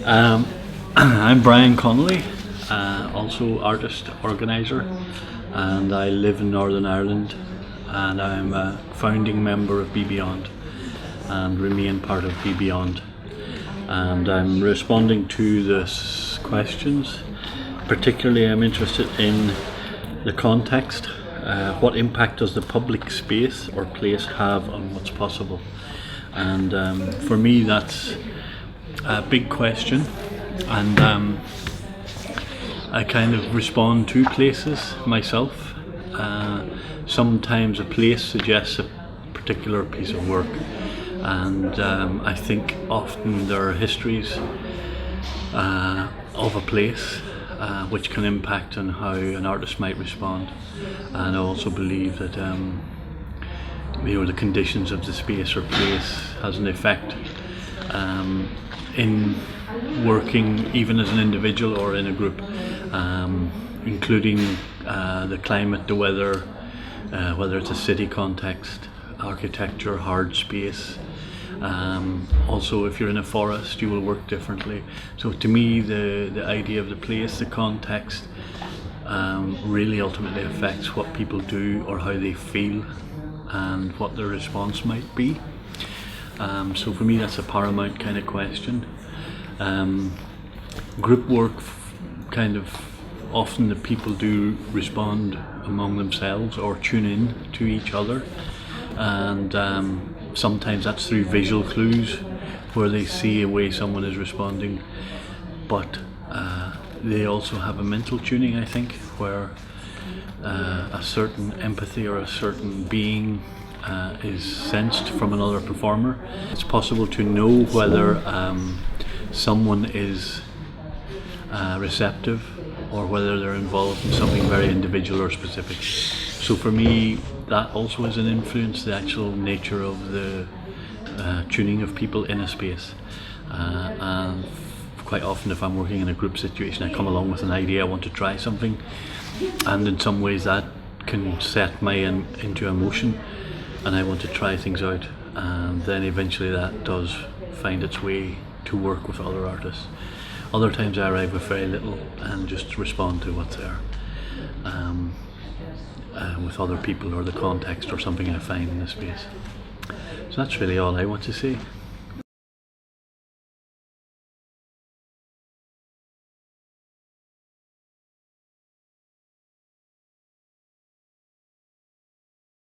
I'm Brian Connolly, also artist organiser, and I live in Northern Ireland, and I'm a founding member of Be Beyond and remain part of Be Beyond. And I'm responding to the questions. Particularly I'm interested in the context. What impact does the public space or place have on what's possible? And for me that's a big question, and I kind of respond to places myself. Sometimes a place suggests a particular piece of work, and I think often there are histories of a place which can impact on how an artist might respond. And I also believe that the conditions of the space or place has an effect in working even as an individual or in a group, including the climate, the weather, whether it's a city context, architecture, hard space. Also, if you're in a forest, you will work differently. So to me, the idea of the place, the context, really ultimately affects what people do or how they feel and what their response might be. So for me, that's a paramount kind of question. Group work, kind of often the people do respond among themselves or tune in to each other, and sometimes that's through visual clues where they see a way someone is responding, but they also have a mental tuning, I think, where a certain empathy or a certain being is sensed from another performer. It's possible to know whether someone is receptive or whether they're involved in something very individual or specific. So for me, that also is an influence, the actual nature of the tuning of people in a space. And quite often if I'm working in a group situation, I come along with an idea, I want to try something, and in some ways that can set me into emotion, and I want to try things out, and then eventually that does find its way to work with other artists. Other times I arrive with very little and just respond to what's there with other people or the context or something I find in the space. So that's really all I want to say.